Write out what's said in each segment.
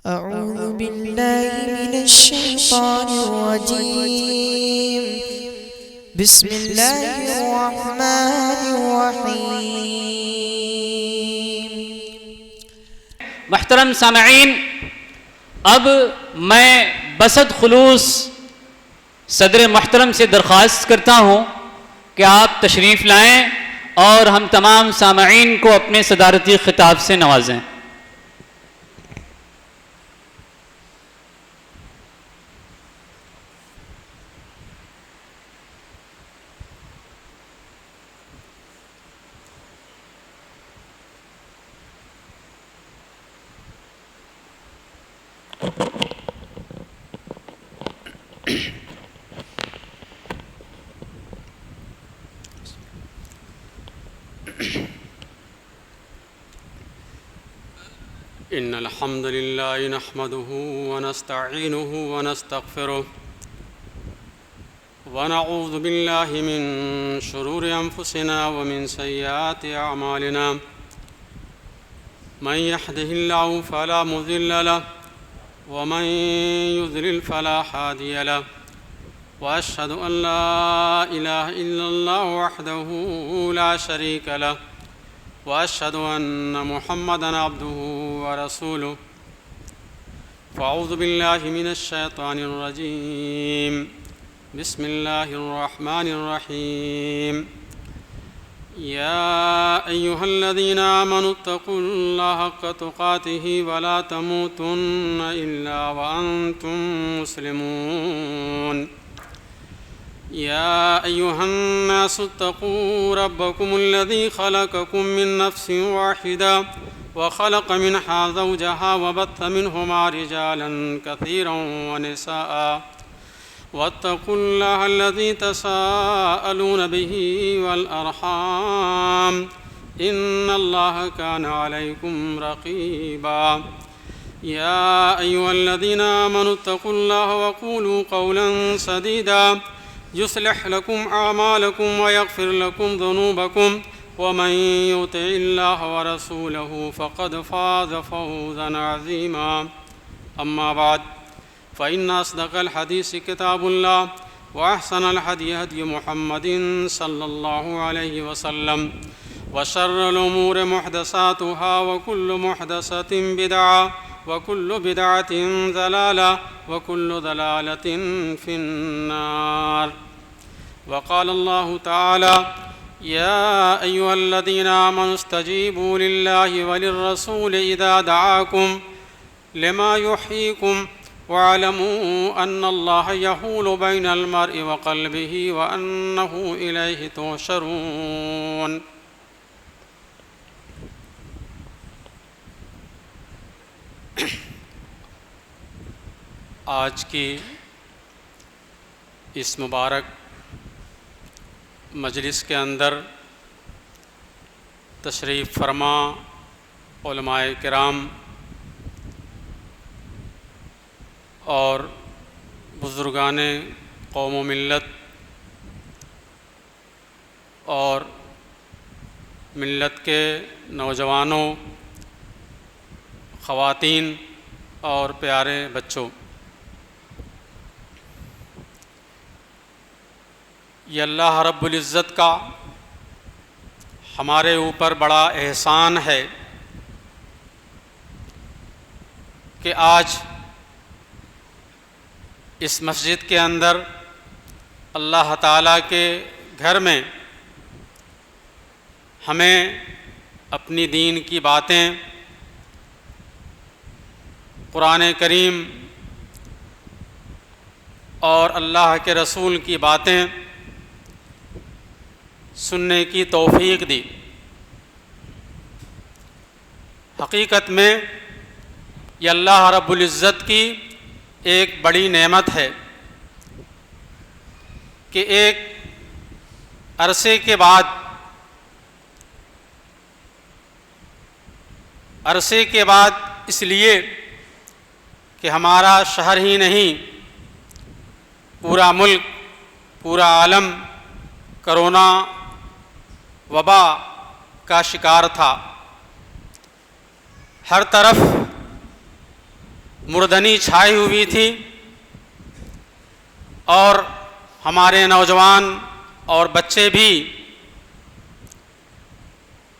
أعوذ بالله من الشيطان الرجيم بسم الله الرحمن الرحيم۔ محترم سامعین، اب میں بسط خلوص صدر محترم سے درخواست کرتا ہوں کہ آپ تشریف لائیں اور ہم تمام سامعین کو اپنے صدارتی خطاب سے نوازیں۔ إن الحمد لله نحمده ونستعينه ونستغفره ونعوذ بالله من شرور أنفسنا ومن سيئات أعمالنا من يهده الله فلا مضل له ومن يضلل فلا هادي له وأشهد أن لا إله إلا الله وحده لا شريك له وأشهد أن محمدًا عبده ورسوله فأعوذ بالله من الشيطان الرجيم بسم الله الرحمن الرحيم يا أيها الذين آمنوا اتقوا الله حق تقاته ولا تموتن إلا وأنتم مسلمون يا أيها الناس اتقوا ربكم الذي خلقكم من نفس واحدة وخلق منها زوجها وبث منهما رجالا كثيرا ونساء واتقوا الله الذي تساءلون به والأرحام إن الله كان عليكم رقيبا يا أيها الذين آمنوا اتقوا الله وقولوا قولا سديدا يصلح لكم أعمالكم ويغفر لكم ذنوبكم ومن يطع الله ورسوله فقد فاز فوزا عظيما أما بعد فإن أصدق الحديث كتاب الله وأحسن الهدي هدي محمد صلى الله عليه وسلم وشر الأمور محدثاتها وكل محدثة بدعة وكل بدعة ضلالة وكل ضلالة في النار وقال الله تعالى يا أيها الذين آمنوا استجيبوا لله وللرسول إذا دعاكم لما يحييكم واعلموا أن الله يحول بين المرء وقلبه وأنه إليه تحشرون۔ آج کی اس مبارک مجلس کے اندر تشریف فرما علماء کرام اور بزرگان قوم و ملت اور ملت کے نوجوانوں، خواتین اور پیارے بچوں، یہ اللہ رب العزت کا ہمارے اوپر بڑا احسان ہے کہ آج اس مسجد کے اندر اللہ تعالیٰ کے گھر میں ہمیں اپنی دین کی باتیں، قرآن کریم اور اللہ کے رسول کی باتیں سننے کی توفیق دی۔ حقیقت میں یہ اللہ رب العزت کی ایک بڑی نعمت ہے کہ ایک عرصے کے بعد اس لیے کہ ہمارا شہر ہی نہیں، پورا ملک، پورا عالم کرونا وبا کا شکار تھا۔ ہر طرف مردنی چھائی ہوئی تھی اور ہمارے نوجوان اور بچے بھی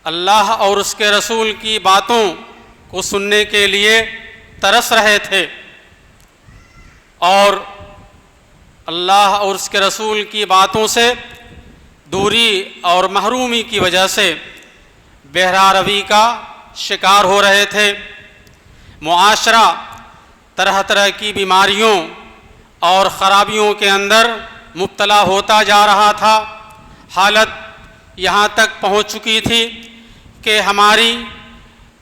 اللہ اور اس کے رسول کی باتوں کو سننے کے لیے ترس رہے تھے، اور اللہ اور اس کے رسول کی باتوں سے دوری اور محرومی کی وجہ سے بہرا روی کا شکار ہو رہے تھے۔ معاشرہ طرح طرح کی بیماریوں اور خرابیوں کے اندر مبتلا ہوتا جا رہا تھا۔ حالت یہاں تک پہنچ چکی تھی کہ ہماری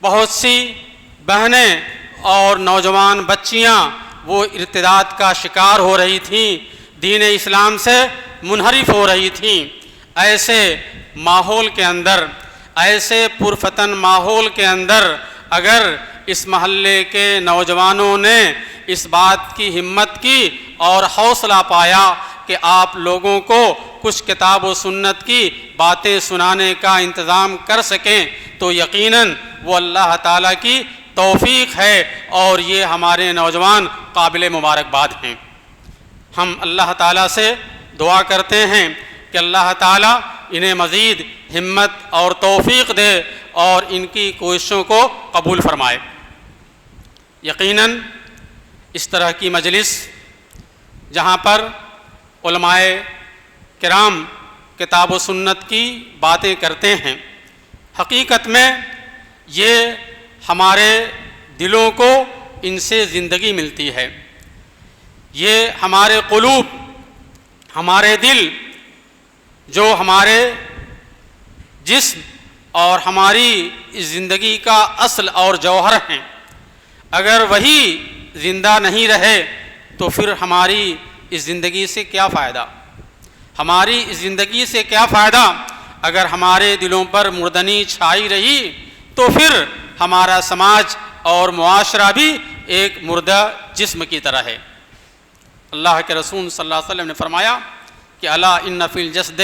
بہت سی بہنیں اور نوجوان بچیاں وہ ارتداد کا شکار ہو رہی تھیں، دین اسلام سے منحرف ہو رہی تھیں۔ ایسے ماحول کے اندر، ایسے پرفتن ماحول کے اندر اگر اس محلے کے نوجوانوں نے اس بات کی ہمت کی اور حوصلہ پایا کہ آپ لوگوں کو کچھ کتاب و سنت کی باتیں سنانے کا انتظام کر سکیں، تو یقیناً وہ اللہ تعالیٰ کی توفیق ہے، اور یہ ہمارے نوجوان قابل مبارکباد ہیں۔ ہم اللہ تعالیٰ سے دعا کرتے ہیں کہ اللہ تعالیٰ انہیں مزید ہمت اور توفیق دے اور ان کی کوششوں کو قبول فرمائے۔ یقیناً اس طرح کی مجلس جہاں پر علماء کرام کتاب و سنت کی باتیں کرتے ہیں، حقیقت میں یہ ہمارے دلوں کو ان سے زندگی ملتی ہے۔ یہ ہمارے قلوب، ہمارے دل جو ہمارے جسم اور ہماری زندگی کا اصل اور جوہر ہیں، اگر وہی زندہ نہیں رہے تو پھر ہماری اس زندگی سے کیا فائدہ؟ ہماری اس زندگی سے کیا فائدہ اگر ہمارے دلوں پر مردنی چھائی رہی؟ تو پھر ہمارا سماج اور معاشرہ بھی ایک مردہ جسم کی طرح ہے۔ اللہ کے رسول صلی اللہ علیہ وسلم نے فرمایا کہ الا ان فی الجسد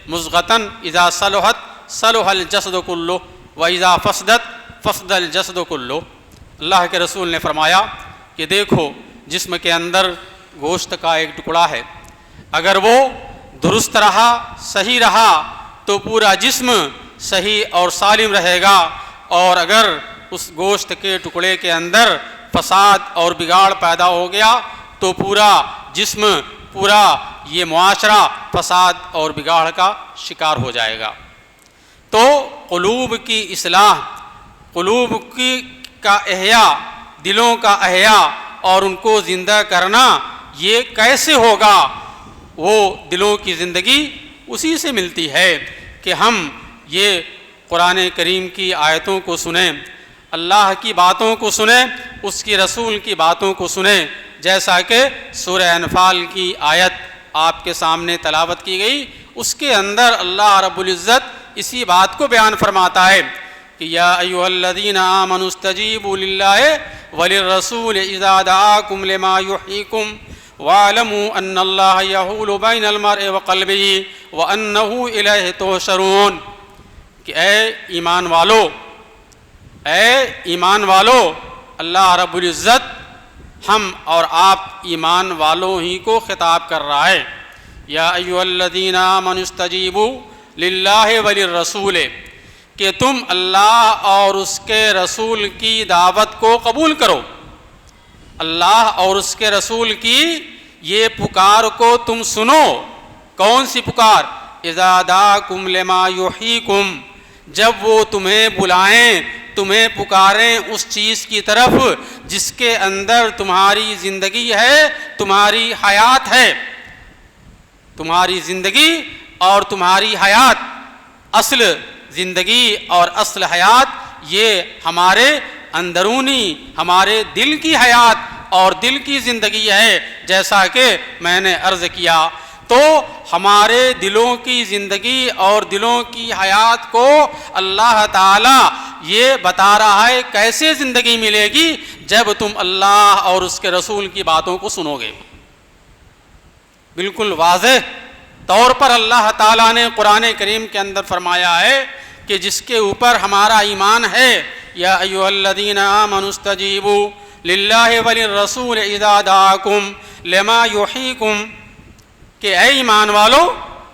مضغۃ اذا صلحت صلح الجسد کلہ واذا فسدت فسد الجسد کلہ۔ اللہ کے رسول نے فرمایا کہ دیکھو، جسم کے اندر گوشت کا ایک ٹکڑا ہے، اگر وہ درست رہا، صحیح رہا تو پورا جسم صحیح اور سالم رہے گا، اور اگر اس گوشت کے ٹکڑے کے اندر فساد اور بگاڑ پیدا ہو گیا تو پورا جسم، پورا یہ معاشرہ فساد اور بگاڑ کا شکار ہو جائے گا۔ تو قلوب کی اصلاح، قلوب کا احیاء، دلوں کا احیاء اور ان کو زندہ کرنا یہ کیسے ہوگا؟ وہ دلوں کی زندگی اسی سے ملتی ہے کہ ہم یہ قرآن کریم کی آیتوں کو سنیں، اللہ کی باتوں کو سنیں، اس کی رسول کی باتوں کو سنیں، جیسا کہ سورہ انفال کی آیت آپ کے سامنے تلاوت کی گئی، اس کے اندر اللہ رب العزت اسی بات کو بیان فرماتا ہے کہ یا ایھا الذین آمنوا استجیبوا للہ وللرسول اذا دعاکم لما یحییکم واعلموا ان اللہ یحول بین المرء وقلبہ وانہ الیہ تحشرون، کہ اے ایمان والو، اے ایمان والو، اللہ رب العزت ہم اور آپ ایمان والوں ہی کو خطاب کر رہا ہے۔ یا ایھا الذین آمنوا استجیبوا للہ وللرسول، کہ تم اللہ اور اس کے رسول کی دعوت کو قبول کرو، اللہ اور اس کے رسول کی یہ پکار کو تم سنو۔ کون سی پکار؟ اذا دعاکم لما یحییکم، جب وہ تمہیں بلائیں، تمہیں پکاریں اس چیز کی طرف جس کے اندر تمہاری زندگی ہے، تمہاری حیات ہے، تمہاری زندگی اور تمہاری حیات، اصل زندگی اور اصل حیات یہ ہمارے اندرونی، ہمارے دل کی حیات اور دل کی زندگی ہے، جیسا کہ میں نے عرض کیا۔ تو ہمارے دلوں کی زندگی اور دلوں کی حیات کو اللہ تعالیٰ یہ بتا رہا ہے کیسے زندگی ملے گی، جب تم اللہ اور اس کے رسول کی باتوں کو سنو گے۔ بالکل واضح طور پر اللہ تعالیٰ نے قرآن کریم کے اندر فرمایا ہے کہ جس کے اوپر ہمارا ایمان ہے، یا ایھا الذین آمنوا استجیبوا للہ وللرسول اذا دعاکم لما یحییکم، کہ اے ایمان والو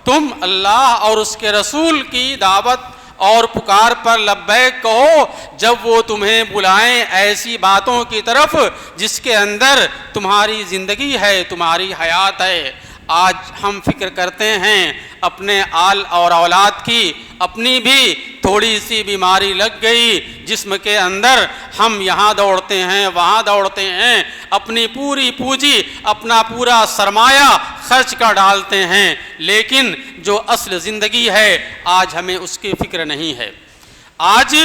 تم اللہ اور اس کے رسول کی دعوت اور پکار پر لبیک کہو جب وہ تمہیں بلائیں ایسی باتوں کی طرف جس کے اندر تمہاری زندگی ہے، تمہاری حیات ہے۔ آج ہم فکر کرتے ہیں اپنے آل اور اولاد کی، اپنی بھی تھوڑی سی بیماری لگ گئی جسم کے اندر، ہم یہاں دوڑتے ہیں وہاں دوڑتے ہیں، اپنی پوری پونجی اپنا پورا سرمایہ خرچ کر ڈالتے ہیں، لیکن جو اصل زندگی ہے آج ہمیں اس کی فکر نہیں ہے۔ آج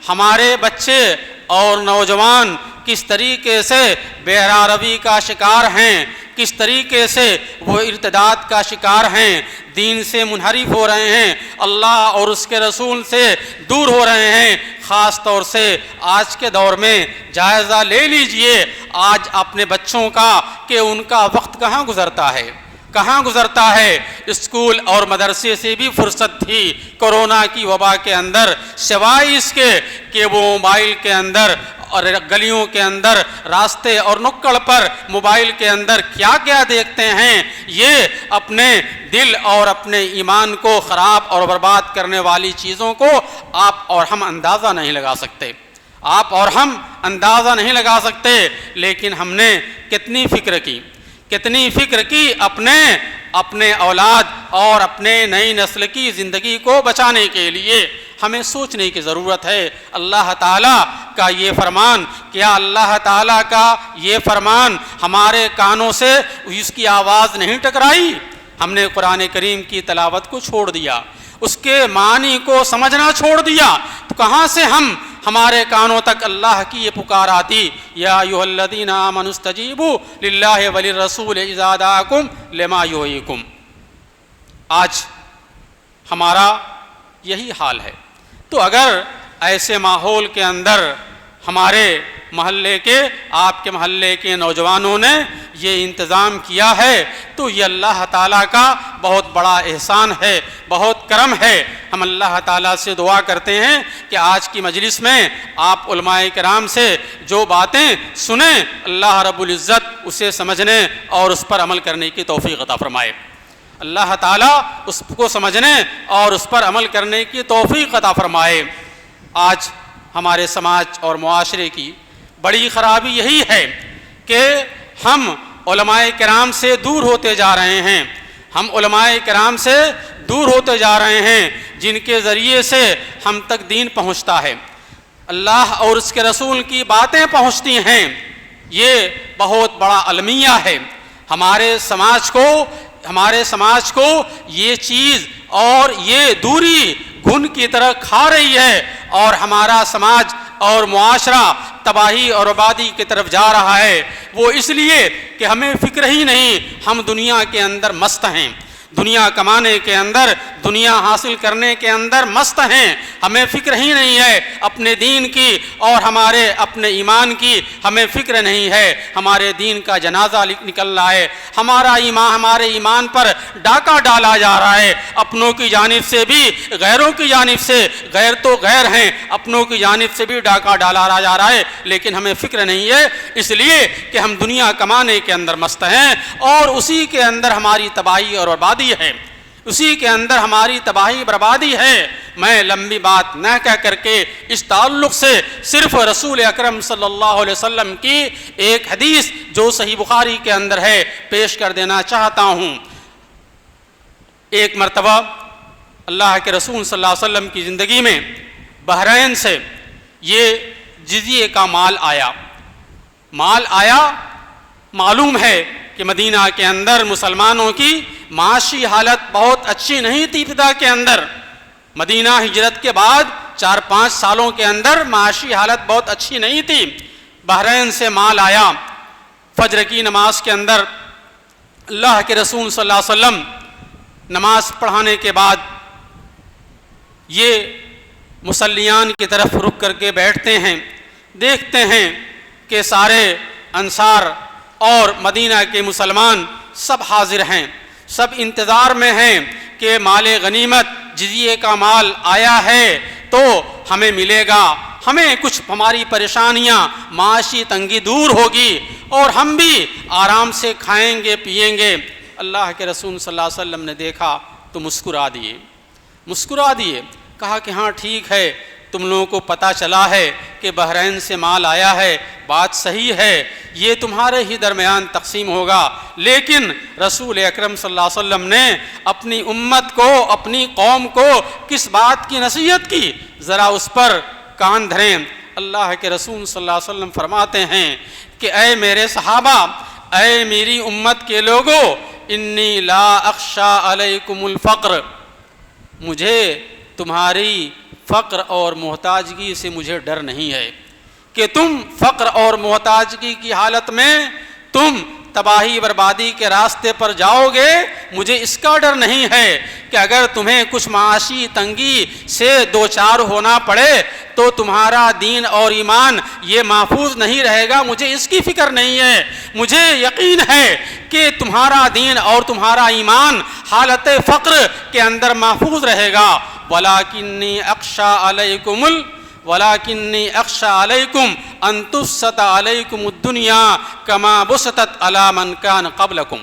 ہمارے بچے اور نوجوان کس طریقے سے بہرا روی کا شکار ہیں، کس طریقے سے وہ ارتداد کا شکار ہیں، دین سے منحرف ہو رہے ہیں، اللہ اور اس کے رسول سے دور ہو رہے ہیں۔ خاص طور سے آج کے دور میں جائزہ لے لیجئے آج اپنے بچوں کا کہ ان کا وقت کہاں گزرتا ہے، کہاں گزرتا ہے۔ اسکول اور مدرسے سے بھی فرصت تھی کورونا کی وبا کے اندر، سوائے اس کے کہ وہ موبائل کے اندر اور گلیوں کے اندر، راستے اور نکڑ پر موبائل کے اندر کیا کیا دیکھتے ہیں، یہ اپنے دل اور اپنے ایمان کو خراب اور برباد کرنے والی چیزوں کو آپ اور ہم اندازہ نہیں لگا سکتے، آپ اور ہم اندازہ نہیں لگا سکتے۔ لیکن ہم نے کتنی فکر کی، کتنی فکر کی اپنے اولاد اور اپنے نئی نسل کی زندگی کو بچانے کے لیے۔ ہمیں سوچنے کی ضرورت ہے۔ اللہ تعالیٰ کا یہ فرمان، کیا اللہ تعالیٰ کا یہ فرمان ہمارے کانوں سے اس کی آواز نہیں ٹکرائی؟ ہم نے قرآن کریم کی تلاوت کو چھوڑ دیا، اس کے معنی کو سمجھنا چھوڑ دیا، تو کہاں سے ہمارے کانوں تک اللہ کی یہ پکار آتی، یا ایھا الذین آمنوا استجیبوا للہ وللرسول اذا دعاکم لما یحییکم۔ آج ہمارا یہی حال ہے۔ تو اگر ایسے ماحول کے اندر ہمارے محلے کے، آپ کے محلے کے نوجوانوں نے یہ انتظام کیا ہے تو یہ اللہ تعالیٰ کا بہت بڑا احسان ہے، بہت کرم ہے۔ ہم اللہ تعالیٰ سے دعا کرتے ہیں کہ آج کی مجلس میں آپ علماء کرام سے جو باتیں سنیں، اللہ رب العزت اسے سمجھنے اور اس پر عمل کرنے کی توفیق عطا فرمائے۔ اللہ تعالیٰ اس کو سمجھنے اور اس پر عمل کرنے کی توفیق عطا فرمائے۔ آج ہمارے سماج اور معاشرے کی بڑی خرابی یہی ہے کہ ہم علماء کرام سے دور ہوتے جا رہے ہیں، ہم علماء کرام سے دور ہوتے جا رہے ہیں جن کے ذریعے سے ہم تک دین پہنچتا ہے، اللہ اور اس کے رسول کی باتیں پہنچتی ہیں۔ یہ بہت بڑا المیہ ہے۔ ہمارے سماج کو یہ چیز اور یہ دوری گھن کی طرح کھا رہی ہے، اور ہمارا سماج اور معاشرہ تباہی اور بربادی کی طرف جا رہا ہے۔ وہ اس لیے کہ ہمیں فکر ہی نہیں، ہم دنیا کے اندر مست ہیں، دنیا کمانے کے اندر، دنیا حاصل کرنے کے اندر مست ہیں، ہمیں فکر ہی نہیں ہے اپنے دین کی اور ہمارے اپنے ایمان کی، ہمیں فکر نہیں ہے۔ ہمارے دین کا جنازہ نکل رہا ہے، ہمارے ایمان پر ڈاکہ ڈالا جا رہا ہے، اپنوں کی جانب سے بھی غیروں کی جانب سے، غیر تو غیر ہیں، اپنوں کی جانب سے بھی ڈاکہ ڈالا جا رہا ہے، لیکن ہمیں فکر نہیں ہے، اس لیے کہ ہم دنیا کمانے کے اندر مست ہیں اور اسی کے اندر ہماری تباہی اور بربادی ہے، اسی کے اندر ہماری تباہی بربادی ہے۔ میں لمبی بات نہ کہہ کر کے اس تعلق سے صرف رسول اکرم صلی اللہ علیہ وسلم کی ایک حدیث جو صحیح بخاری کے اندر ہے پیش کر دینا چاہتا ہوں۔ ایک مرتبہ اللہ کے رسول صلی اللہ علیہ وسلم کی زندگی میں بحرین سے یہ جزیے کا مال آیا۔ معلوم ہے کہ مدینہ کے اندر مسلمانوں کی معاشی حالت بہت اچھی نہیں تھی۔ ابتدا کے اندر مدینہ ہجرت کے بعد 4-5 سالوں کے اندر معاشی حالت بہت اچھی نہیں تھی۔ بحرین سے مال آیا، فجر کی نماز کے اندر اللہ کے رسول صلی اللہ علیہ وسلم نماز پڑھانے کے بعد یہ مصلیان کی طرف رک کر کے بیٹھتے ہیں، دیکھتے ہیں کہ سارے انصار اور مدینہ کے مسلمان سب حاضر ہیں، سب انتظار میں ہیں کہ مال غنیمت جزیے کا مال آیا ہے تو ہمیں ملے گا، ہمیں کچھ ہماری پریشانیاں معاشی تنگی دور ہوگی اور ہم بھی آرام سے کھائیں گے پیئیں گے۔ اللہ کے رسول صلی اللہ علیہ وسلم نے دیکھا تو مسکرا دیے، کہا کہ ہاں ٹھیک ہے، تم لوگوں کو پتہ چلا ہے کہ بحرین سے مال آیا ہے، بات صحیح ہے، یہ تمہارے ہی درمیان تقسیم ہوگا، لیکن رسول اکرم صلی اللہ علیہ وسلم نے اپنی امت کو، اپنی قوم کو کس بات کی نصیحت کی، ذرا اس پر کان دھریں۔ اللہ کے رسول صلی اللہ علیہ وسلم فرماتے ہیں کہ اے میرے صحابہ، اے میری امت کے لوگوں، انی لا اخشا علیکم الفقر، مجھے تمہاری فقر اور محتاجگی سے مجھے ڈر نہیں ہے کہ تم فقر اور محتاجگی کی حالت میں تم تباہی بربادی کے راستے پر جاؤ گے، مجھے اس کا ڈر نہیں ہے کہ اگر تمہیں کچھ معاشی تنگی سے دوچار ہونا پڑے تو تمہارا دین اور ایمان یہ محفوظ نہیں رہے گا، مجھے اس کی فکر نہیں ہے، مجھے یقین ہے کہ تمہارا دین اور تمہارا ایمان حالت فقر کے اندر محفوظ رہے گا۔ وَلَكِنِّي أَخْشَىٰ عَلَيْكُمْ أَن تُبْسَطَ عَلَيْكُمُ الدُّنْيَا كَمَا بُسِطَتْ عَلَىٰ مَنْ كَانَ قَبْلَكُمْ،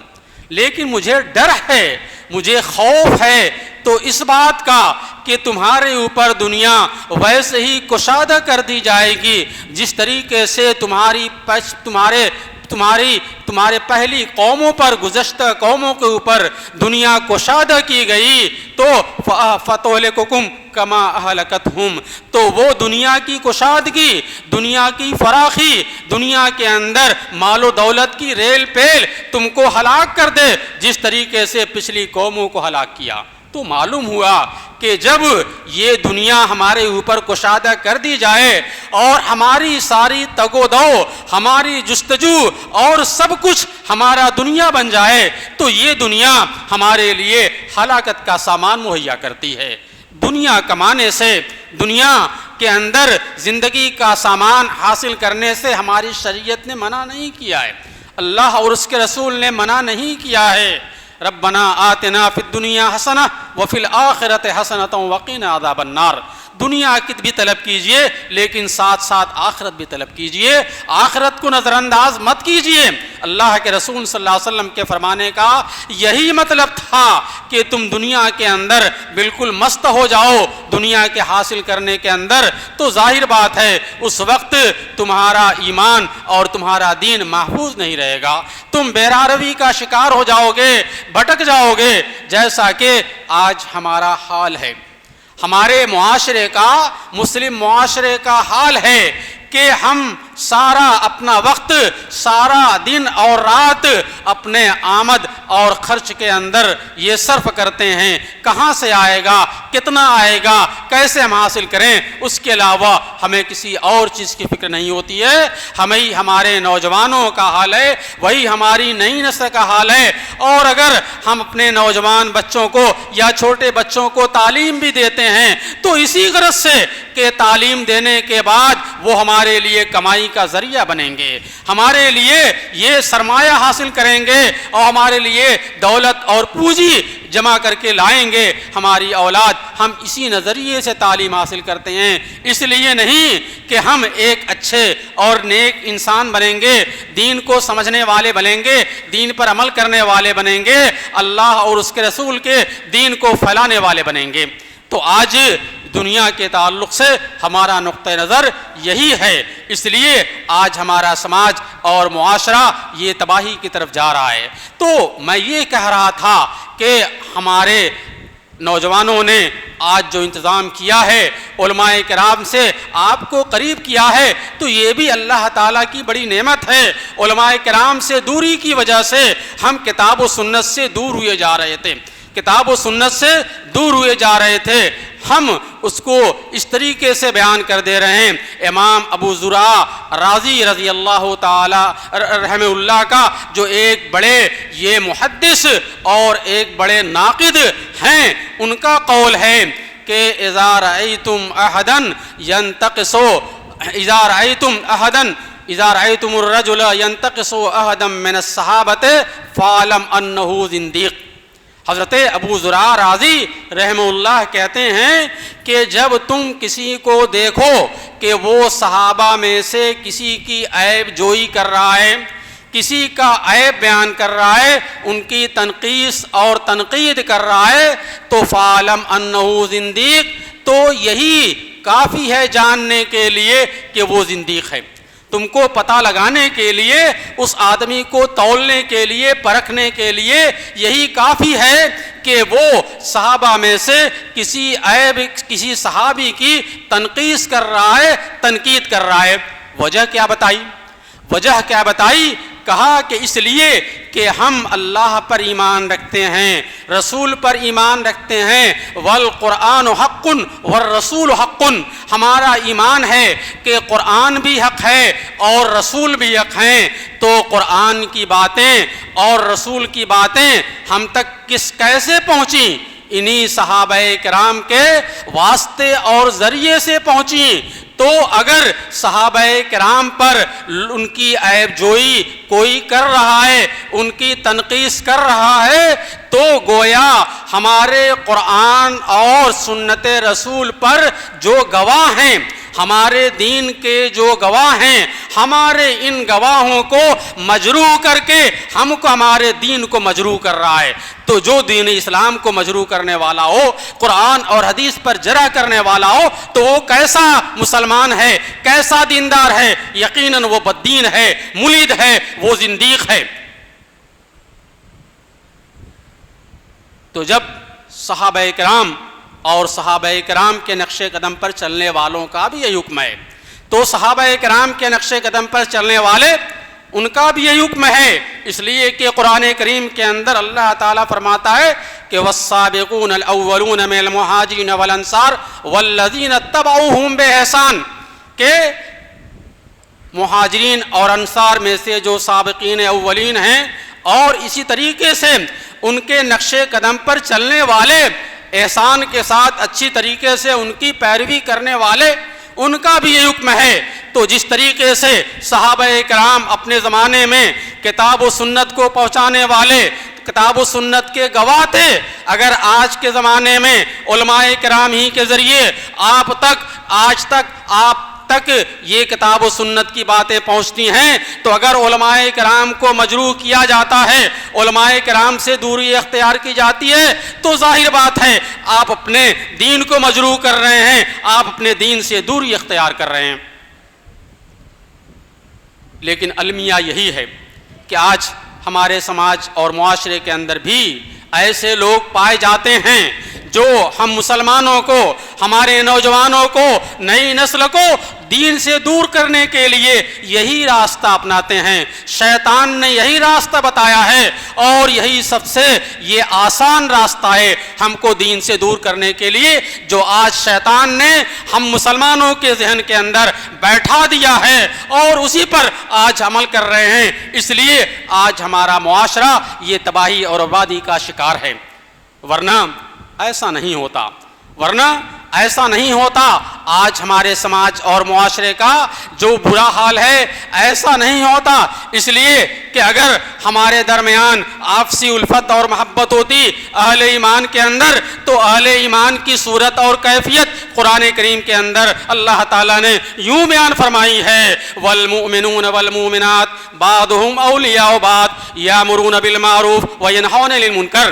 لیکن مجھے ڈر ہے، مجھے خوف ہے تو اس بات کا کہ تمہارے اوپر دنیا ویسے ہی کشادہ کر دی جائے گی جس طریقے سے تمہارے پہلی قوموں پر، گزشتہ قوموں کے اوپر دنیا کشادہ کی گئی، تو فَتُهْلِكُكُمْ كَمَا أَهْلَكَتْهُمْ، تو وہ دنیا کی کشادگی، دنیا کی فراخی، دنیا کے اندر مال و دولت کی ریل پیل تم کو ہلاک کر دے جس طریقے سے پچھلی قوموں کو ہلاک کیا۔ تو معلوم ہوا کہ جب یہ دنیا ہمارے اوپر کشادہ کر دی جائے اور ہماری ساری تگ و دو، ہماری جستجو اور سب کچھ ہمارا دنیا بن جائے تو یہ دنیا ہمارے لیے ہلاکت کا سامان مہیا کرتی ہے۔ دنیا کمانے سے، دنیا کے اندر زندگی کا سامان حاصل کرنے سے ہماری شریعت نے منع نہیں کیا ہے، اللہ اور اس کے رسول نے منع نہیں کیا ہے۔ ربنا آتنا فی الدنیا حسنہ وفی الآخرۃ حسنۃ وقنا عذاب النار، دنیا کی بھی طلب کیجئے لیکن ساتھ ساتھ آخرت بھی طلب کیجئے، آخرت کو نظر انداز مت کیجئے۔ اللہ کے رسول صلی اللہ علیہ وسلم کے فرمانے کا یہی مطلب تھا کہ تم دنیا کے اندر بالکل مست ہو جاؤ دنیا کے حاصل کرنے کے اندر، تو ظاہر بات ہے اس وقت تمہارا ایمان اور تمہارا دین محفوظ نہیں رہے گا، تم بیراروی کا شکار ہو جاؤ گے، بھٹک جاؤ گے، جیسا کہ آج ہمارا حال ہے، ہمارے معاشرے کا، مسلم معاشرے کا حال ہے کہ ہم سارا اپنا وقت، سارا دن اور رات اپنے آمد اور خرچ کے اندر یہ صرف کرتے ہیں، کہاں سے آئے گا، کتنا آئے گا، کیسے ہم حاصل کریں، اس کے علاوہ ہمیں کسی اور چیز کی فکر نہیں ہوتی ہے۔ ہمیں ہمارے نوجوانوں کا حال ہے، وہی ہماری نئی نسل کا حال ہے، اور اگر ہم اپنے نوجوان بچوں کو یا چھوٹے بچوں کو تعلیم بھی دیتے ہیں تو اسی غرض سے کہ تعلیم دینے کے بعد وہ ہمارے لیے کمائی کا ذریعہ بنیں گے، ہمارے لیے یہ سرمایہ حاصل کریں گے اور ہمارے لیے دولت اور پونجی جمع کر کے لائیں گے ہماری اولاد۔ ہم اسی نظریے سے تعلیم حاصل کرتے ہیں، اس لیے نہیں کہ ہم ایک اچھے اور نیک انسان بنیں گے، دین کو سمجھنے والے بنیں گے، دین پر عمل کرنے والے بنیں گے، اللہ اور اس کے رسول کے دین کو پھیلانے والے بنیں گے۔ تو آج دنیا کے تعلق سے ہمارا نقطہ نظر یہی ہے، اس لیے آج ہمارا سماج اور معاشرہ یہ تباہی کی طرف جا رہا ہے۔ تو میں یہ کہہ رہا تھا کہ ہمارے نوجوانوں نے آج جو انتظام کیا ہے علماء کرام سے آپ کو قریب کیا ہے تو یہ بھی اللہ تعالیٰ کی بڑی نعمت ہے۔ علماء کرام سے دوری کی وجہ سے ہم کتاب و سنت سے دور ہوئے جا رہے تھے، کتاب و سنت سے دور ہوئے جا رہے تھے، ہم اس کو اس طریقے سے بیان کر دے رہے ہیں۔ امام ابو زرع رازی رضی اللہ تعالی رحمہ اللہ کا جو ایک بڑے یہ محدث اور ایک بڑے ناقد ہیں، ان کا قول ہے کہ اذا رأیتم احدا ينتقص اذا رأیتم الرجل ينتقص احدا من الصحابة فاعلم انه زندیق، حضرت ابو زرع رازی رحمہ اللہ کہتے ہیں کہ جب تم کسی کو دیکھو کہ وہ صحابہ میں سے کسی کی عیب جوئی کر رہا ہے، کسی کا عیب بیان کر رہا ہے، ان کی تنقیص اور تنقید کر رہا ہے، تو فعلم انہ زندیق، تو یہی کافی ہے جاننے کے لیے کہ وہ زندیق ہے۔ تم کو پتہ لگانے کے لیے، اس آدمی کو تولنے کے لیے، پرکھنے کے لیے یہی کافی ہے کہ وہ صحابہ میں سے کسی عیب، کسی صحابی کی تنقیص کر رہا ہے، تنقید کر رہا ہے۔ وجہ کیا بتائی؟ وجہ کیا بتائی؟ کہا کہ اس لیے کہ ہم اللہ پر ایمان رکھتے ہیں، رسول پر ایمان رکھتے ہیں، والقرآن حق والرسول حق، ہمارا ایمان ہے کہ قرآن بھی حق ہے اور رسول بھی حق ہیں۔ تو قرآن کی باتیں اور رسول کی باتیں ہم تک کیسے پہنچیں؟ انہی صحابہ کرام کے واسطے اور ذریعے سے پہنچیں۔ تو اگر صحابہ کرام پر ان کی عیب جوئی کوئی کر رہا ہے، ان کی تنقیص کر رہا ہے، تو گویا ہمارے قرآن اور سنت رسول پر جو گواہ ہیں، ہمارے دین کے جو گواہ ہیں، ہمارے ان گواہوں کو مجروح کر کے ہم کو ہمارے دین کو مجروح کر رہا ہے۔ تو جو دین اسلام کو مجروح کرنے والا ہو، قرآن اور حدیث پر جرح کرنے والا ہو، تو وہ کیسا مسلمان ہے، کیسا دیندار ہے؟ یقیناً وہ بددین ہے، ملید ہے، وہ زندیق ہے۔ تو جب صحابہ کرام اور صحابہ کرام کے نقش قدم پر چلنے والوں کا بھی یہی حکم ہے، تو صحابہ کرام کے نقش قدم پر چلنے والے ان کا بھی یہی حکم ہے، اس لیے کہ قرآن کریم کے اندر اللہ تعالیٰ فرماتا ہے کہ والسابقون الاولون من المہاجرین والانصار والذین اتبعوہم بإحسان، کہ مہاجرین اور انصار میں سے جو سابقین اولین ہیں اور اسی طریقے سے ان کے نقش قدم پر چلنے والے، احسان کے ساتھ اچھی طریقے سے ان کی پیروی کرنے والے، ان کا بھی یہ حکم ہے۔ تو جس طریقے سے صحابہ کرام اپنے زمانے میں کتاب و سنت کو پہنچانے والے، کتاب و سنت کے گواہ تھے، اگر آج کے زمانے میں علماء کرام ہی کے ذریعے آج تک آپ تک یہ کتاب و سنت کی باتیں پہنچتی ہیں، تو اگر علماء کرام کو مجروح کیا جاتا ہے، علماء کرام سے دوری اختیار کی جاتی ہے، تو ظاہر بات ہے آپ اپنے دین کو مجروح کر رہے ہیں، آپ اپنے دین سے دوری اختیار کر رہے ہیں۔ لیکن المیہ یہی ہے کہ آج ہمارے سماج اور معاشرے کے اندر بھی ایسے لوگ پائے جاتے ہیں جو ہم مسلمانوں کو، ہمارے نوجوانوں کو، نئی نسل کو دین سے دور کرنے کے لیے یہی راستہ اپناتے ہیں۔ شیطان نے یہی راستہ بتایا ہے اور یہی سب سے یہ آسان راستہ ہے ہم کو دین سے دور کرنے کے لیے، جو آج شیطان نے ہم مسلمانوں کے ذہن کے اندر بیٹھا دیا ہے اور اسی پر آج عمل کر رہے ہیں۔ اس لیے آج ہمارا معاشرہ یہ تباہی اور بربادی کا شکار ہے، ورنہ ایسا نہیں ہوتا۔ آج ہمارے سماج اور معاشرے کا جو برا حال ہے ایسا نہیں ہوتا، اس لیے کہ اگر ہمارے درمیان آپسی الفت اور محبت ہوتی اہل ایمان کے اندر، تو اہل ایمان کی صورت اور کیفیت قرآن کریم کے اندر اللہ تعالیٰ نے یوں بیان فرمائی ہے، والمؤمنون والمؤمنات بعضهم اولیاء بعض یامرون بالمعروف وینہون عن المنکر،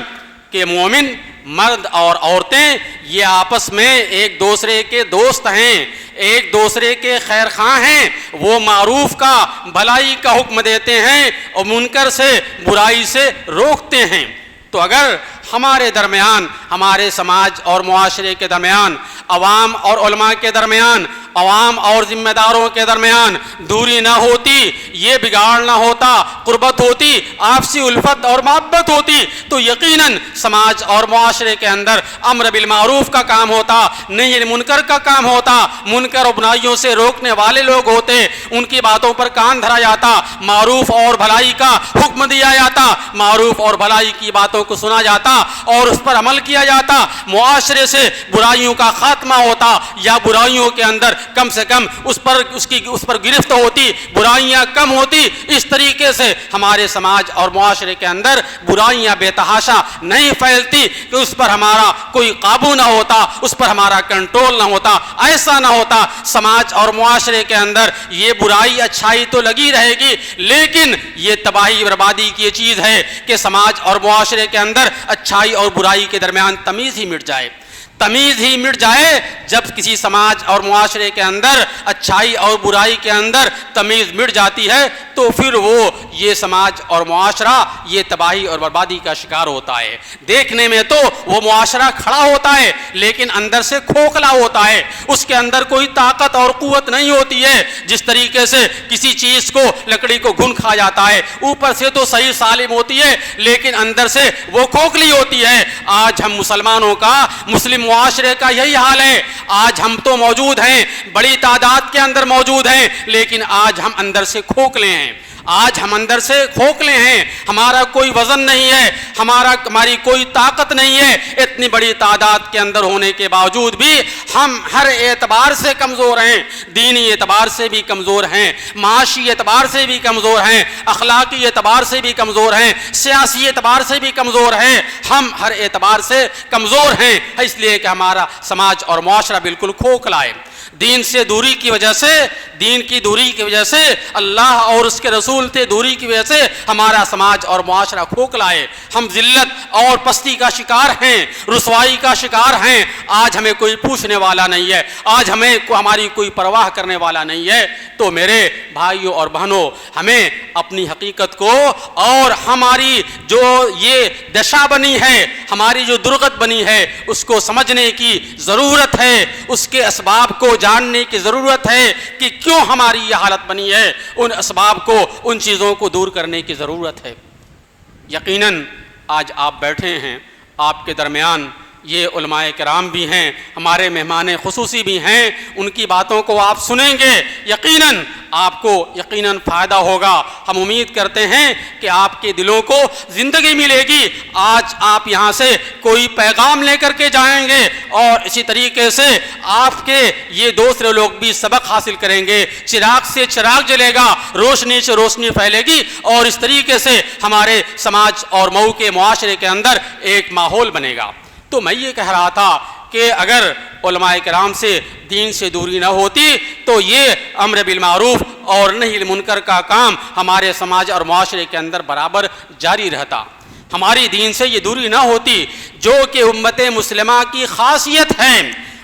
کہ مومن مرد اور عورتیں یہ آپس میں ایک دوسرے کے دوست ہیں، ایک دوسرے کے خیر خواہ ہیں، وہ معروف کا، بھلائی کا حکم دیتے ہیں اور منکر سے، برائی سے روکتے ہیں۔ تو اگر ہمارے درمیان، ہمارے سماج اور معاشرے کے درمیان، عوام اور علماء کے درمیان، عوام اور ذمہ داروں کے درمیان دوری نہ ہوتی، یہ بگاڑ نہ ہوتا، قربت ہوتی، آپسی الفت اور محبت ہوتی، تو یقیناً سماج اور معاشرے کے اندر امر بالمعروف کا کام ہوتا، نہی منکر کا کام ہوتا، منکر اور برائیوں سے روکنے والے لوگ ہوتے، ان کی باتوں پر کان دھرا جاتا، معروف اور بھلائی کا حکم دیا جاتا، معروف اور بھلائی کی باتوں کو سنا جاتا، اور اس پر عمل کیا جاتا، معاشرے سے برائیوں کا خاتمہ ہوتا، یا برائیوں کے اندر کم سے کم اس پر گرفت ہوتی، برائیاں کم ہوتی۔ اس طریقے سے ہمارے سماج اور معاشرے کے اندر برائیاں بے تحاشا نہیں پھیلتی کہ اس پر ہمارا کوئی قابو نہ ہوتا، اس پر ہمارا کنٹرول نہ ہوتا، ایسا نہ ہوتا۔ سماج اور معاشرے کے اندر یہ برائی اچھائی تو لگی رہے گی، لیکن یہ تباہی بربادی کی چیز ہے کہ سماج اور معاشرے کے اندر اچھائی اور برائی کے درمیان تمیز ہی مٹ جائے۔ تمیز ہی مٹ جائے۔ جب کسی سماج اور معاشرے کے اندر اچھائی اور برائی کے اندر تمیز مٹ جاتی ہے تو پھر وہ یہ سماج اور معاشرہ یہ تباہی اور بربادی کا شکار ہوتا ہے۔ دیکھنے میں تو وہ معاشرہ کھڑا ہوتا ہے لیکن اندر سے کھوکھلا ہوتا ہے، اس کے اندر کوئی طاقت اور قوت نہیں ہوتی ہے۔ جس طریقے سے کسی چیز کو لکڑی کو گھن کھا جاتا ہے، اوپر سے تو صحیح سالم ہوتی ہے لیکن اندر سے وہ کھوکھلی ہوتی ہے۔ آج ہم مسلمانوں کا، مسلم معاشرے کا یہی حال ہے۔ آج ہم تو موجود ہیں، بڑی تعداد کے اندر موجود ہیں، لیکن آج ہم اندر سے کھوکھلے ہیں۔ آج ہم اندر سے کھوکھلے ہیں، ہمارا کوئی وزن نہیں ہے، ہماری کوئی طاقت نہیں ہے۔ اتنی بڑی تعداد کے اندر ہونے کے باوجود بھی ہم ہر اعتبار سے کمزور ہیں، دینی اعتبار سے بھی کمزور ہیں، معاشی اعتبار سے بھی کمزور ہیں، اخلاقی اعتبار سے بھی کمزور ہیں، سیاسی اعتبار سے بھی کمزور ہیں۔ ہم ہر اعتبار سے کمزور ہیں، اس لیے کہ ہمارا سماج اور معاشرہ بالکل کھوکھلا ہے۔ دین سے دوری کی وجہ سے، دین کی دوری کی وجہ سے، اللہ اور اس کے رسول سے دوری کی وجہ سے ہمارا سماج اور معاشرہ کھوکھلا ہے۔ ہم ذلت اور پستی کا شکار ہیں، رسوائی کا شکار ہیں۔ آج ہمیں کوئی پوچھنے والا نہیں ہے، آج ہماری کوئی پرواہ کرنے والا نہیں ہے۔ تو میرے بھائیوں اور بہنوں، ہمیں اپنی حقیقت کو اور ہماری جو یہ دشا بنی ہے، ہماری جو درگت بنی ہے، اس کو سمجھنے کی ضرورت ہے، اس کے اسباب کو جاننے کی ضرورت ہے کہ کیوں ہماری یہ حالت بنی ہے۔ ان اسباب کو، ان چیزوں کو دور کرنے کی ضرورت ہے۔ یقیناً آج آپ بیٹھے ہیں، آپ کے درمیان یہ علماء کرام بھی ہیں، ہمارے مہمان خصوصی بھی ہیں، ان کی باتوں کو آپ سنیں گے، یقیناً آپ کو یقیناً فائدہ ہوگا۔ ہم امید کرتے ہیں کہ آپ کے دلوں کو زندگی ملے گی۔ آج آپ یہاں سے کوئی پیغام لے کر کے جائیں گے اور اسی طریقے سے آپ کے یہ دوسرے لوگ بھی سبق حاصل کریں گے۔ چراغ سے چراغ جلے گا، روشنی سے روشنی پھیلے گی، اور اس طریقے سے ہمارے سماج اور مئو کے معاشرے کے اندر ایک ماحول بنے گا۔ تو میں یہ کہہ رہا تھا کہ اگر علماء کرام سے دین سے دوری نہ ہوتی تو یہ امر بالمعروف اور نہی عن المنکر کا کام ہمارے سماج اور معاشرے کے اندر برابر جاری رہتا۔ ہماری دین سے یہ دوری نہ ہوتی، جو کہ امت مسلمہ کی خاصیت ہے،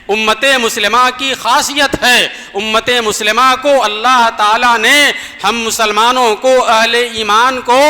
امت مسلمہ کی خاصیت ہے۔ امت مسلمہ کو اللہ تعالیٰ نے، ہم مسلمانوں کو، اہل ایمان کو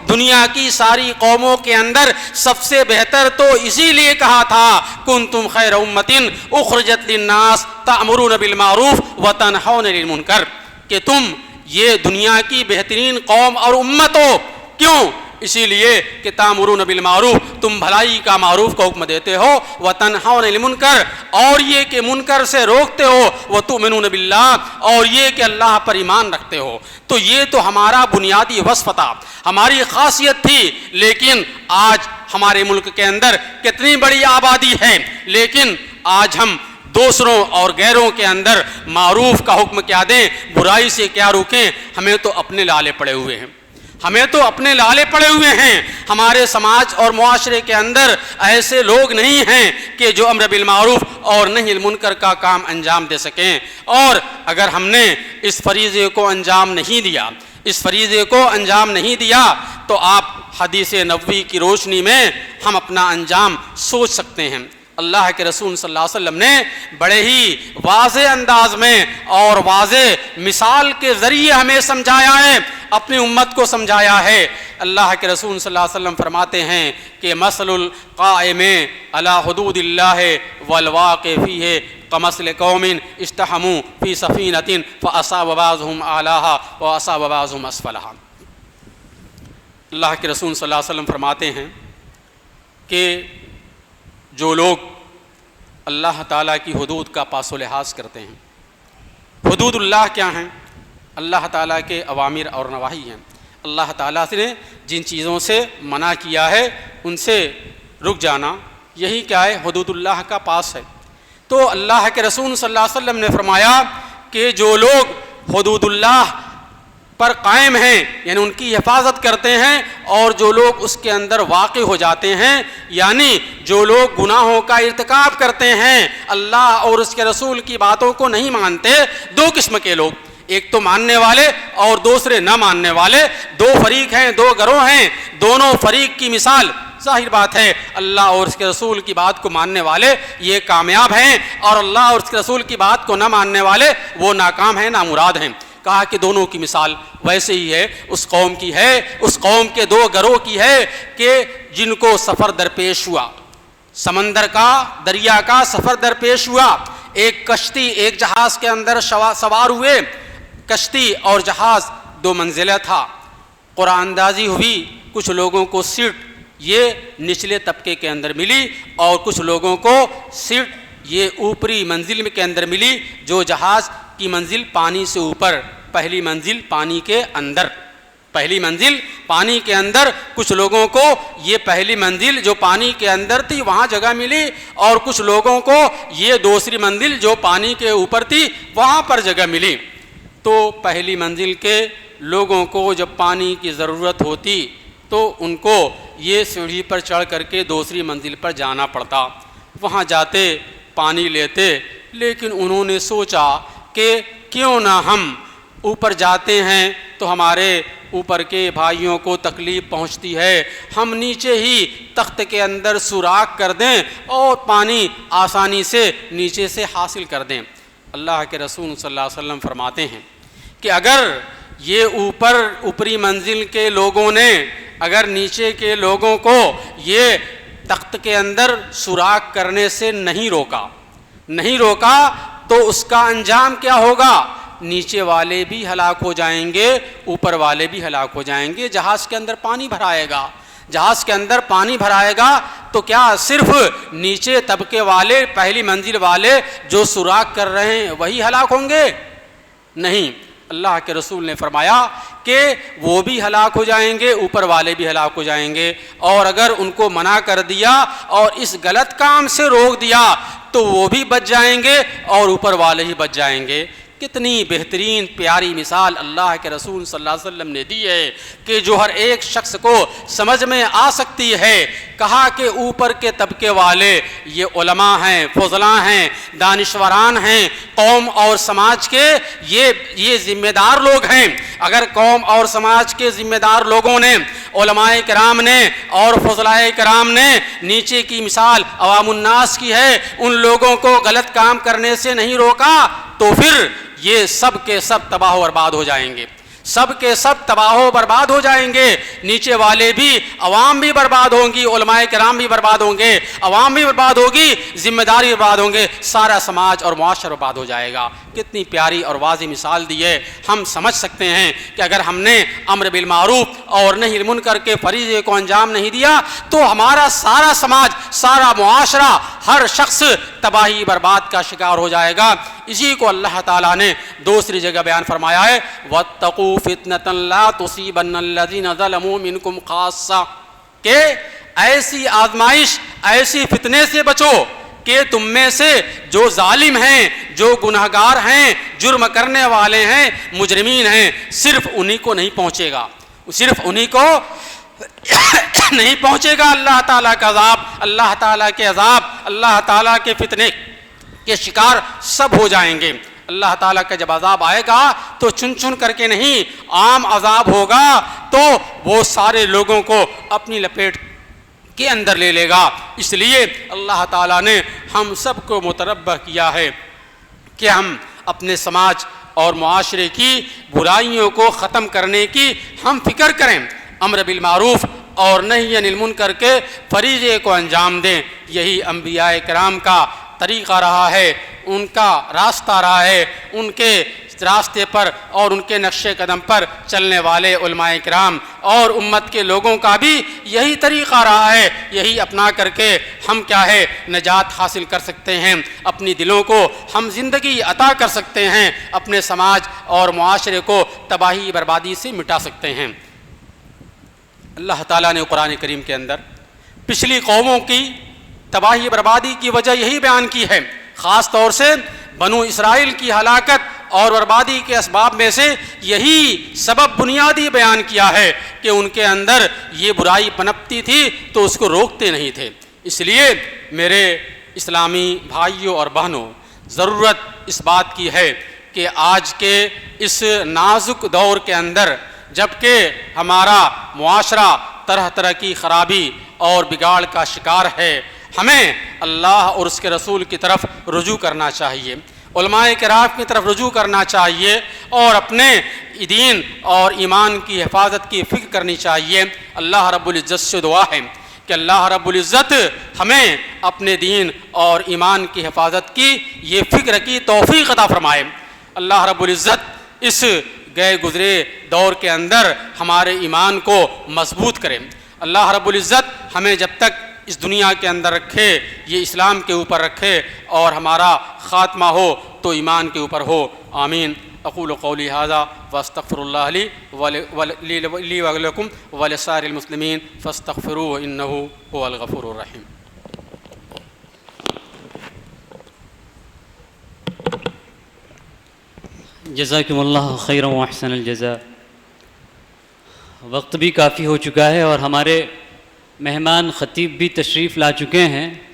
دنیا کی ساری قوموں کے اندر سب سے بہتر تو اسی لیے کہا تھا، کنتم خیر امۃ اخرجت للناس تأمرون بالمعروف وتنہون عن المنکر، کہ تم یہ دنیا کی بہترین قوم اور امت ہو۔ کیوں؟ اسی لیے کہ تامرون بالمعروف، تم بھلائی کا معروف کا حکم دیتے ہو، وتنہون عن المنکر، اور یہ کہ منکر سے روکتے ہو، وتؤمنون باللہ، اور یہ کہ اللہ پر ایمان رکھتے ہو۔ تو یہ تو ہمارا بنیادی وصف تھا، ہماری خاصیت تھی۔ لیکن آج ہمارے ملک کے اندر کتنی بڑی آبادی ہے، لیکن آج ہم دوسروں اور غیروں کے اندر معروف کا حکم کیا دیں، برائی سے کیا روکیں، ہمیں تو اپنے لالے پڑے ہوئے ہیں، ہمیں تو اپنے لالے پڑے ہوئے ہیں۔ ہمارے سماج اور معاشرے کے اندر ایسے لوگ نہیں ہیں کہ جو امر بالمعروف اور نہی عن المنکر کا کام انجام دے سکیں۔ اور اگر ہم نے اس فریضے کو انجام نہیں دیا، اس فریضے کو انجام نہیں دیا، تو آپ حدیث نبوی کی روشنی میں ہم اپنا انجام سوچ سکتے ہیں۔ اللہ کے رسول صلی اللہ علیہ وسلم نے بڑے ہی واضح انداز میں اور واضح مثال کے ذریعے ہمیں سمجھایا ہے، اپنی امت کو سمجھایا ہے۔ اللہ کے رسول صلی اللہ علیہ وسلم فرماتے ہیں کہ مثل القائم علی حدود اللہ والواقع فیہ کمثل قوم استحموا فی سفینۃ فاصاب بعضهم اعلاها واصاب بعضهم اسفلها۔ اللہ کے رسول صلی اللہ علیہ وسلم فرماتے ہیں کہ جو لوگ اللہ تعالیٰ کی حدود کا پاس و لحاظ کرتے ہیں، حدود اللہ کیا ہیں؟ اللہ تعالیٰ کے اوامر اور نواہی ہیں۔ اللہ تعالیٰ نے جن چیزوں سے منع کیا ہے ان سے رک جانا، یہی کیا ہے؟ حدود اللہ کا پاس ہے۔ تو اللہ کے رسول صلی اللہ علیہ وسلم نے فرمایا کہ جو لوگ حدود اللہ پر قائم ہیں، یعنی ان کی حفاظت کرتے ہیں، اور جو لوگ اس کے اندر واقع ہو جاتے ہیں، یعنی جو لوگ گناہوں کا ارتکاب کرتے ہیں، اللہ اور اس کے رسول کی باتوں کو نہیں مانتے۔ دو قسم کے لوگ، ایک تو ماننے والے اور دوسرے نہ ماننے والے، دو فریق ہیں، دو گروہ ہیں۔ دونوں فریق کی مثال ظاہر بات ہے، اللہ اور اس کے رسول کی بات کو ماننے والے یہ کامیاب ہیں، اور اللہ اور اس کے رسول کی بات کو نہ ماننے والے وہ ناکام ہیں، نامراد ہیں۔ کہا کہ دونوں کی مثال ویسے ہی ہے، اس قوم کی ہے، اس قوم کے دو گروہ کی ہے کہ جن کو سفر درپیش ہوا، سمندر کا، دریا کا سفر درپیش ہوا، ایک کشتی ایک جہاز کے اندر سوار ہوئے، کشتی اور جہاز دو منزلہ تھا، قرآن اندازی ہوئی، کچھ لوگوں کو سیٹ یہ نچلے طبقے کے اندر ملی، اور کچھ لوگوں کو سیٹ یہ اوپری منزل کے اندر ملی، جو جہاز کی منزل پانی سے اوپر، پہلی منزل پانی کے اندر، پہلی منزل پانی کے اندر کچھ لوگوں کو یہ پہلی منزل جو پانی کے اندر تھی وہاں جگہ ملی، اور کچھ لوگوں کو یہ دوسری منزل جو پانی کے اوپر تھی وہاں پر جگہ ملی۔ تو پہلی منزل کے لوگوں کو جب پانی کی ضرورت ہوتی تو ان کو یہ سیڑھی پر چڑھ کر کے دوسری منزل پر جانا پڑتا، وہاں جاتے پانی لیتے، لیکن انہوں نے سوچا کہ کیوں نہ ہم اوپر جاتے ہیں تو ہمارے اوپر کے بھائیوں کو تکلیف پہنچتی ہے، ہم نیچے ہی تخت کے اندر سوراخ کر دیں اور پانی آسانی سے نیچے سے حاصل کر دیں۔ اللہ کے رسول صلی اللہ علیہ وسلم فرماتے ہیں کہ اگر یہ اوپری منزل کے لوگوں نے اگر نیچے کے لوگوں کو یہ تخت کے اندر سوراخ کرنے سے نہیں روکا تو اس کا انجام کیا ہوگا؟ نیچے والے بھی ہلاک ہو جائیں گے، اوپر والے بھی ہلاک ہو جائیں گے۔ جہاز کے اندر پانی بھرائے گا، جہاز کے اندر پانی بھرائے گا تو کیا صرف نیچے طبقے والے، پہلی منزل والے جو سوراخ کر رہے ہیں وہی ہلاک ہوں گے؟ نہیں، اللہ کے رسول نے فرمایا کہ وہ بھی ہلاک ہو جائیں گے، اوپر والے بھی ہلاک ہو جائیں گے، اور اگر ان کو منع کر دیا اور اس غلط کام سے روک دیا تو وہ بھی بچ جائیں گے اور اوپر والے ہی بچ جائیں گے۔ کتنی بہترین پیاری مثال اللہ کے رسول صلی اللہ علیہ وسلم نے دی ہے کہ جو ہر ایک شخص کو سمجھ میں آ سکتی ہے۔ کہا کہ اوپر کے طبقے والے یہ علماء ہیں، فضلاء ہیں، دانشوران ہیں، قوم اور سماج کے یہ ذمہ دار لوگ ہیں۔ اگر قوم اور سماج کے ذمہ دار لوگوں نے، علماء کرام نے اور فضلاء کرام نے نیچے کی مثال عوام الناس کی ہے، ان لوگوں کو غلط کام کرنے سے نہیں روکا تو پھر یہ سب کے سب تباہ و برباد ہو جائیں گے، سب کے سب تباہ و برباد ہو جائیں گے۔ نیچے والے بھی، عوام بھی برباد ہوں گی، علماء کرام بھی برباد ہوں گے، عوام بھی برباد ہوگی، ذمہ داری برباد ہوں گے، سارا سماج اور معاشرہ برباد ہو جائے گا۔ کتنی پیاری اور واضح مثال دی ہے۔ ہم سمجھ سکتے ہیں کہ اگر ہم نے امر بالمعروف اور نہی عن المنکر کے فریضے کو انجام نہیں دیا تو ہمارا سارا سماج، سارا معاشرہ، ہر شخص تباہی برباد کا شکار ہو جائے گا۔ اسی کو اللہ تعالیٰ نے دوسری جگہ بیان فرمایا ہے، وَاتَّقُوا فِتْنَةً لَا تُصِيبَنَّ الَّذِينَ ظَلَمُوا مِنْكُمْ خَاصَّةً، کہ ایسی آزمائش، ایسی فتنے سے بچو کہ تم میں سے جو ظالم ہیں، جو گنہگار ہیں، جرم کرنے والے ہیں، مجرمین ہیں، صرف انہی کو نہیں پہنچے گا، صرف انہی کو نہیں پہنچے گا اللہ تعالیٰ کا عذاب، اللہ تعالیٰ کے عذاب، اللہ تعالیٰ کے فتنے کے شکار سب ہو جائیں گے۔ اللہ تعالیٰ کا جب عذاب آئے گا تو چن چن کر کے نہیں، عام عذاب ہوگا تو وہ سارے لوگوں کو اپنی لپیٹ کے اندر لے لے گا۔ اس لیے اللہ تعالیٰ نے ہم سب کو متنبہ کیا ہے کہ ہم اپنے سماج اور معاشرے کی برائیوں کو ختم کرنے کی ہم فکر کریں، امر بالمعروف اور نہی عن المنکر کے فریضے کو انجام دیں۔ یہی انبیاء کرام کا طریقہ رہا ہے، ان کا راستہ رہا ہے، ان کے راستے پر اور ان کے نقش قدم پر چلنے والے علماء کرام اور امت کے لوگوں کا بھی یہی طریقہ رہا ہے۔ یہی اپنا کر کے ہم کیا ہے نجات حاصل کر سکتے ہیں، اپنی دلوں کو ہم زندگی عطا کر سکتے ہیں، اپنے سماج اور معاشرے کو تباہی بربادی سے مٹا سکتے ہیں۔ اللہ تعالیٰ نے قرآن کریم کے اندر پچھلی قوموں کی تباہی بربادی کی وجہ یہی بیان کی ہے، خاص طور سے بنو اسرائیل کی ہلاکت اور بربادی کے اسباب میں سے یہی سبب بنیادی بیان کیا ہے کہ ان کے اندر یہ برائی پنپتی تھی تو اس کو روکتے نہیں تھے۔ اس لیے میرے اسلامی بھائیوں اور بہنوں، ضرورت اس بات کی ہے کہ آج کے اس نازک دور کے اندر جب کہ ہمارا معاشرہ طرح طرح کی خرابی اور بگاڑ کا شکار ہے، ہمیں اللہ اور اس کے رسول کی طرف رجوع کرنا چاہیے، علماء کرام کی طرف رجوع کرنا چاہیے اور اپنے دین اور ایمان کی حفاظت کی فکر کرنی چاہیے۔ اللہ رب العزت سے دعا ہے کہ اللہ رب العزت ہمیں اپنے دین اور ایمان کی حفاظت کی یہ فکر کی توفیق عطا فرمائے۔ اللہ رب العزت اس گئے گزرے دور کے اندر ہمارے ایمان کو مضبوط کرے۔ اللہ رب العزت ہمیں جب تک اس دنیا کے اندر رکھے یہ اسلام کے اوپر رکھے اور ہمارا خاتمہ ہو تو ایمان کے اوپر ہو، آمین۔ اقول قولی ھذا واستغفر اللہ لی ولکم ولسائر المسلمین فاستغفروہ انہ هو الغفور الرحیم۔ جزاکم اللہ خیرا و احسن الجزاء۔ وقت بھی کافی ہو چکا ہے اور ہمارے مہمان خطیب بھی تشریف لا چکے ہیں۔